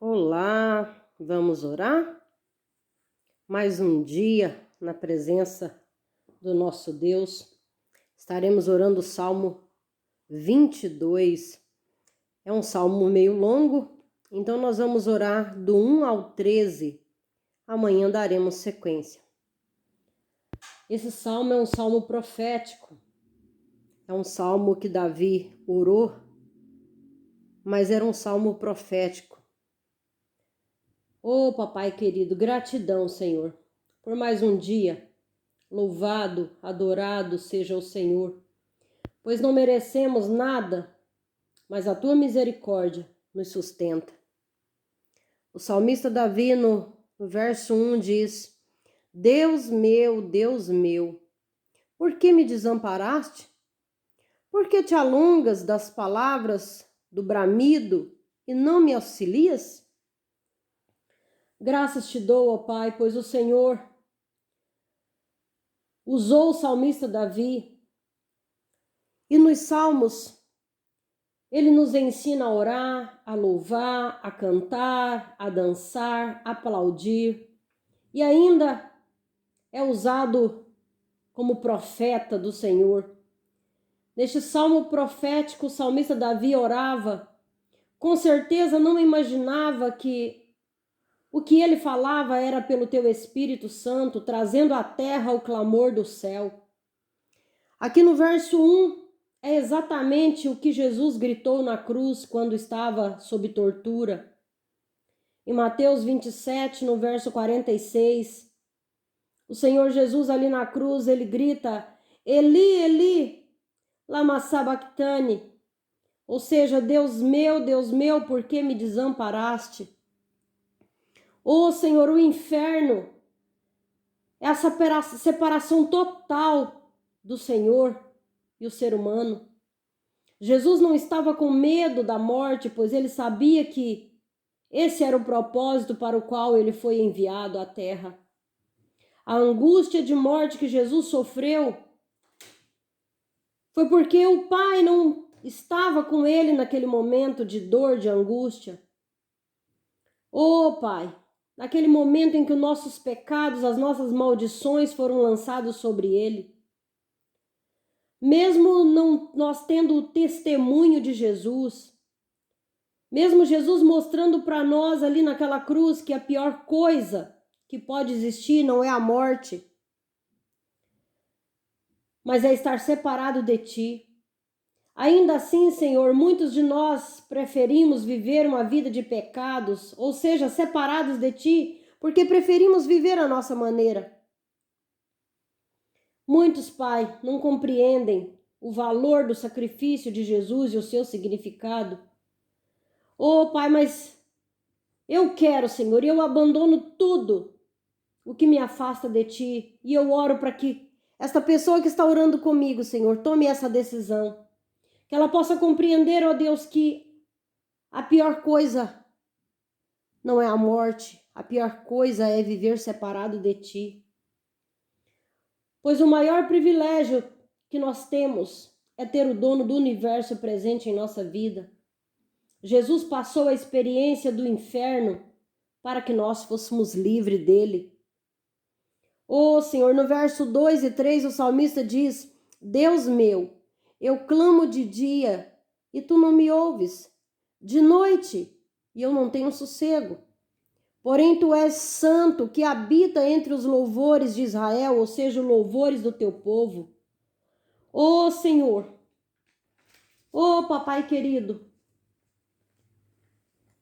Olá, vamos orar? Mais um dia na presença do nosso Deus. Estaremos orando o Salmo 22. É um salmo meio longo, então nós vamos orar do 1 ao 13. Amanhã daremos sequência. Esse salmo é um salmo profético. É um salmo que Davi orou, mas era um salmo profético. Oh, papai querido, gratidão, Senhor, por mais um dia. Louvado, adorado seja o Senhor, pois não merecemos nada, mas a tua misericórdia nos sustenta. O salmista Davi, no verso 1, diz: Deus meu, por que me desamparaste? Por que te alongas das palavras do bramido e não me auxilias? Graças te dou, ó Pai, pois o Senhor usou o salmista Davi, e nos salmos ele nos ensina a orar, a louvar, a cantar, a dançar, a aplaudir, e ainda é usado como profeta do Senhor. Neste salmo profético, o salmista Davi orava, com certeza não imaginava que o que ele falava era pelo teu Espírito Santo, trazendo à terra o clamor do céu. Aqui no verso 1, é exatamente o que Jesus gritou na cruz quando estava sob tortura. Em Mateus 27, no verso 46, o Senhor Jesus ali na cruz, ele grita: Eli, Eli, lama sabachthani, ou seja, Deus meu, por que me desamparaste? Ô Senhor, o inferno é a separação total do Senhor e o ser humano. Jesus não estava com medo da morte, pois ele sabia que esse era o propósito para o qual ele foi enviado à terra. A angústia de morte que Jesus sofreu foi porque o Pai não estava com ele naquele momento de dor, de angústia. Oh, Pai, naquele momento em que os nossos pecados, as nossas maldições foram lançados sobre ele. Mesmo nós tendo o testemunho de Jesus, mesmo Jesus mostrando para nós ali naquela cruz que a pior coisa que pode existir não é a morte, mas é estar separado de ti. Ainda assim, Senhor, muitos de nós preferimos viver uma vida de pecados, ou seja, separados de ti, porque preferimos viver a nossa maneira. Muitos, Pai, não compreendem o valor do sacrifício de Jesus e o seu significado. Oh, Pai, mas eu quero, Senhor, e eu abandono tudo o que me afasta de ti, e eu oro para que esta pessoa que está orando comigo, Senhor, tome essa decisão, que ela possa compreender, ó Deus, que a pior coisa não é a morte, a pior coisa é viver separado de ti. Pois o maior privilégio que nós temos é ter o dono do universo presente em nossa vida. Jesus passou a experiência do inferno para que nós fôssemos livres dele. Oh, Senhor, no verso 2 e 3 o salmista diz: Deus meu, eu clamo de dia e tu não me ouves, de noite e eu não tenho sossego. Porém, tu és santo, que habita entre os louvores de Israel, ou seja, os louvores do teu povo. Oh, Senhor, oh, papai querido,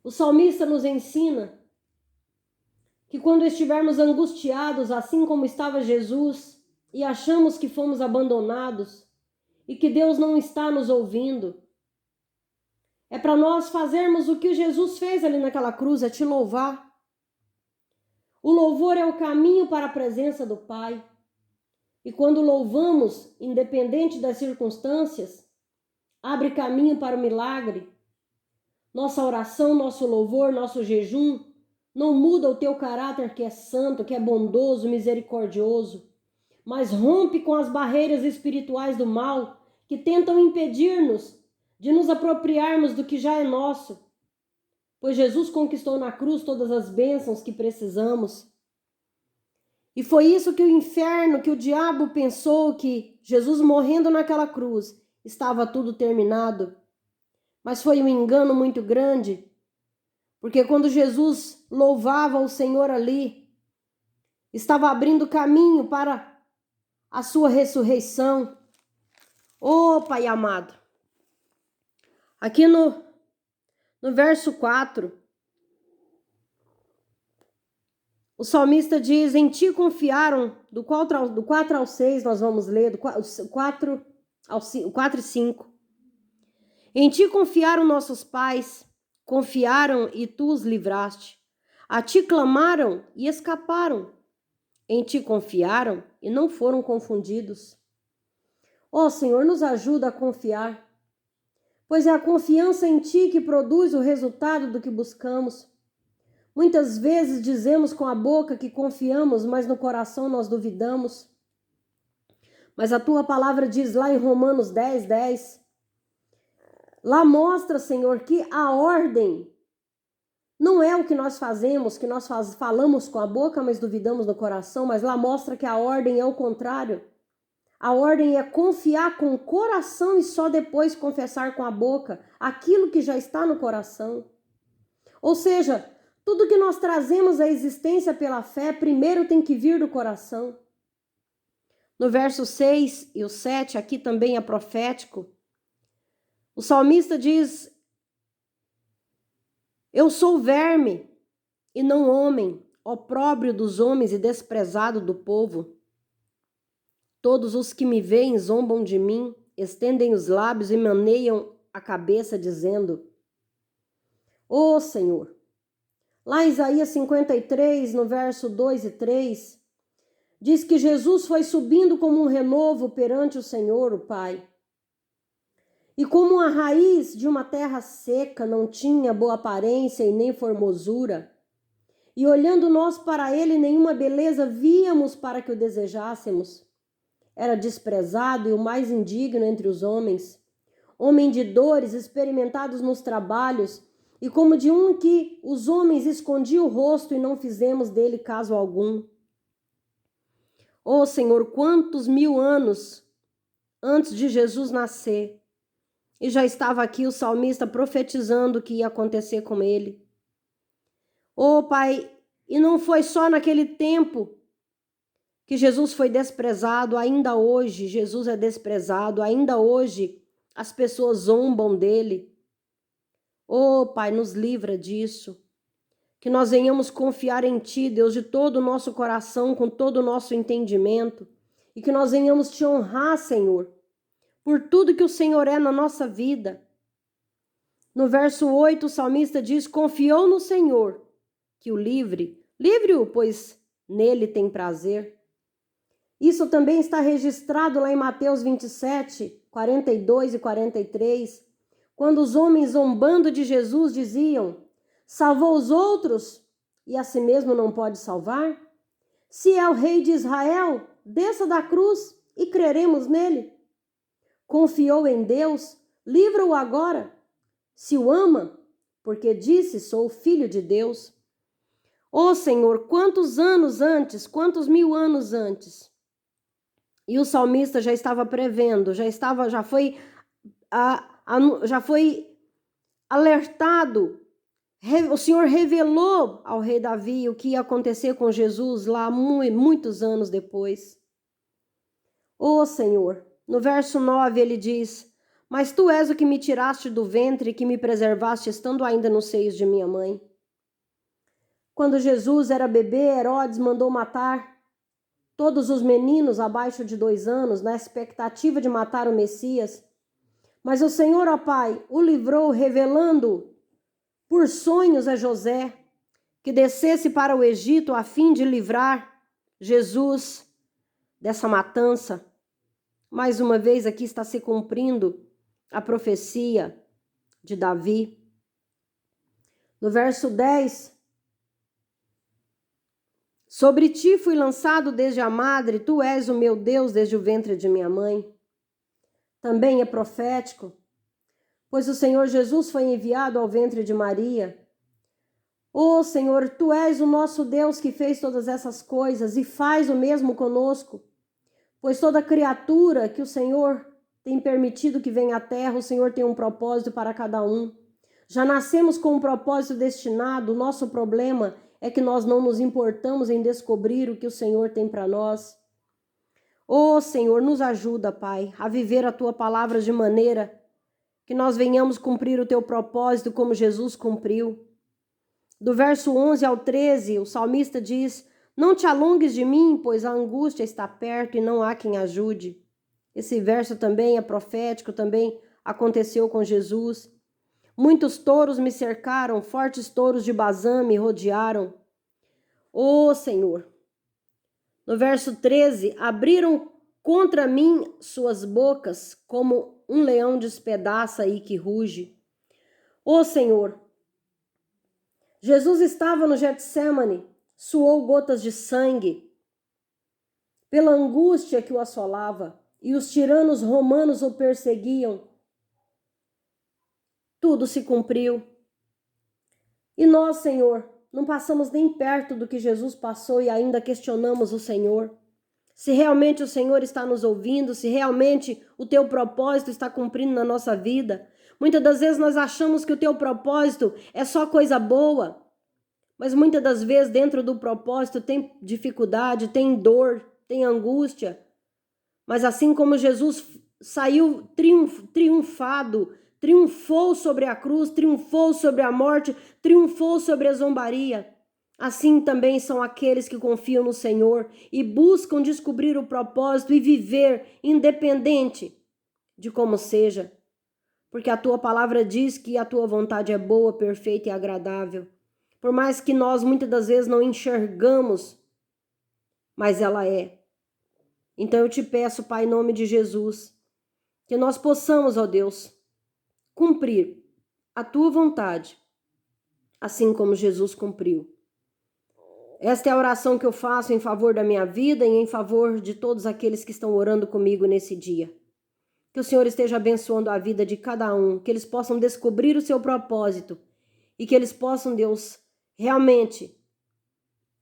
o salmista nos ensina que quando estivermos angustiados, assim como estava Jesus, e achamos que fomos abandonados e que Deus não está nos ouvindo, é para nós fazermos o que Jesus fez ali naquela cruz, é te louvar. O louvor é o caminho para a presença do Pai. E quando louvamos, independente das circunstâncias, abre caminho para o milagre. Nossa oração, nosso louvor, nosso jejum não muda o teu caráter que é santo, que é bondoso, misericordioso, mas rompe com as barreiras espirituais do mal que tentam impedir-nos de nos apropriarmos do que já é nosso. pois Jesus conquistou na cruz todas as bênçãos que precisamos. E foi isso que o inferno, que o diabo pensou, que Jesus morrendo naquela cruz, estava tudo terminado. Mas foi um engano muito grande, porque quando Jesus louvava o Senhor ali, estava abrindo caminho para a sua ressurreição. Ô Pai amado, aqui no verso 4, o salmista diz, em ti confiaram, do 4 ao 6 nós vamos ler, do 4 e 5. Em ti confiaram nossos pais, confiaram e tu os livraste. A ti clamaram e escaparam. Em ti confiaram e não foram confundidos. Ó Senhor, nos ajuda a confiar, pois é a confiança em ti que produz o resultado do que buscamos. Muitas vezes dizemos com a boca que confiamos, mas no coração nós duvidamos. Mas a tua palavra diz lá em Romanos 10:10, lá mostra, Senhor, que a ordem não é o que nós fazemos, que nós falamos com a boca, mas duvidamos no coração, mas lá mostra que a ordem é o contrário. A ordem é confiar com o coração e só depois confessar com a boca aquilo que já está no coração. Ou seja, tudo que nós trazemos à existência pela fé, primeiro tem que vir do coração. No verso 6 e o 7, aqui também é profético. O salmista diz, eu sou verme e não homem, opróbrio dos homens e desprezado do povo. Todos os que me veem zombam de mim, estendem os lábios e maneiam a cabeça, dizendo, ó Senhor. Lá em Isaías 53, no verso 2 e 3, diz que Jesus foi subindo como um renovo perante o Senhor, o Pai. E como a raiz de uma terra seca não tinha boa aparência e nem formosura, e olhando nós para ele, nenhuma beleza víamos para que o desejássemos. Era desprezado e o mais indigno entre os homens, homem de dores, experimentados nos trabalhos, e como de um que os homens escondiam o rosto e não fizemos dele caso algum. Ó Senhor, quantos 1000 anos antes de Jesus nascer, e já estava aqui o salmista profetizando o que ia acontecer com ele. Ó Pai, e não foi só naquele tempo que Jesus foi desprezado, ainda hoje Jesus é desprezado, ainda hoje as pessoas zombam dele. Ó Pai, nos livra disso, que nós venhamos confiar em Ti, Deus, de todo o nosso coração, com todo o nosso entendimento, e que nós venhamos Te honrar, Senhor, por tudo que o Senhor é na nossa vida. No verso 8, o salmista diz, confiou no Senhor, que o livre-o, pois nele tem prazer. Isso também está registrado lá em Mateus 27, 42 e 43, quando os homens zombando de Jesus diziam, salvou os outros e a si mesmo não pode salvar? Se é o rei de Israel, desça da cruz e creremos nele. Confiou em Deus, livra-o agora. Se o ama, porque disse, sou filho de Deus. Ó Senhor, quantos anos antes, quantos 1000 anos antes? E o salmista já estava prevendo, já foi alertado. O Senhor revelou ao rei Davi o que ia acontecer com Jesus lá muitos anos depois. Ó Senhor, no verso 9 ele diz, mas tu és o que me tiraste do ventre e que me preservaste estando ainda nos seios de minha mãe. Quando Jesus era bebê, Herodes mandou matar todos os meninos abaixo de 2 anos, na expectativa de matar o Messias. Mas o Senhor, ó Pai, o livrou, revelando por sonhos a José, que descesse para o Egito a fim de livrar Jesus dessa matança. Mais uma vez aqui está se cumprindo a profecia de Davi. No verso 10, sobre ti fui lançado desde a madre, tu és o meu Deus desde o ventre de minha mãe. Também é profético, pois o Senhor Jesus foi enviado ao ventre de Maria, Ô Senhor, Tu és o nosso Deus que fez todas essas coisas e faz o mesmo conosco, pois toda criatura que o Senhor tem permitido que venha à terra, o Senhor tem um propósito para cada um. Já nascemos com um propósito destinado, o nosso problema é que nós não nos importamos em descobrir o que o Senhor tem para nós. Ô Senhor, nos ajuda, Pai, a viver a Tua palavra de maneira que nós venhamos cumprir o Teu propósito como Jesus cumpriu. Do verso 11 ao 13, o salmista diz: Não te alongues de mim, pois a angústia está perto e não há quem ajude. Esse verso também é profético, também aconteceu com Jesus. Muitos touros me cercaram, fortes touros de Bazã me rodearam. Ô Senhor, no verso 13, abriram contra mim suas bocas, como um leão despedaça e que ruge. Ô Senhor, Jesus estava no Getsemane, suou gotas de sangue, pela angústia que o assolava, e os tiranos romanos o perseguiam. Tudo se cumpriu. E nós, Senhor, não passamos nem perto do que Jesus passou e ainda questionamos o Senhor. Se realmente o Senhor está nos ouvindo, se realmente o Teu propósito está cumprindo na nossa vida. Muitas das vezes nós achamos que o Teu propósito é só coisa boa, mas muitas das vezes dentro do propósito tem dificuldade, tem dor, tem angústia. Mas assim como Jesus saiu triunfado, triunfou sobre a cruz, triunfou sobre a morte, triunfou sobre a zombaria, assim também são aqueles que confiam no Senhor e buscam descobrir o propósito e viver independente de como seja. Porque a Tua palavra diz que a Tua vontade é boa, perfeita e agradável. Por mais que nós muitas das vezes não enxergamos, mas ela é. Então eu te peço, Pai, em nome de Jesus, que nós possamos, ó Deus, cumprir a Tua vontade, assim como Jesus cumpriu. Esta é a oração que eu faço em favor da minha vida e em favor de todos aqueles que estão orando comigo nesse dia. Que o Senhor esteja abençoando a vida de cada um, que eles possam descobrir o seu propósito e que eles possam, Deus, realmente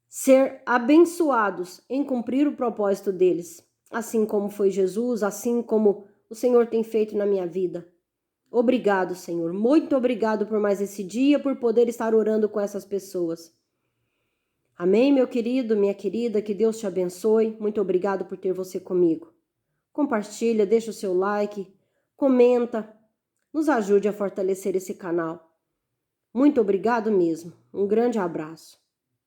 ser abençoados em cumprir o propósito deles, assim como foi Jesus, assim como o Senhor tem feito na minha vida. Obrigado, Senhor. Muito obrigado por mais esse dia, por poder estar orando com essas pessoas. Amém, meu querido, minha querida, que Deus te abençoe. Muito obrigado por ter você comigo. Compartilha, deixa o seu like, comenta, nos ajude a fortalecer esse canal. Muito obrigado mesmo. Um grande abraço.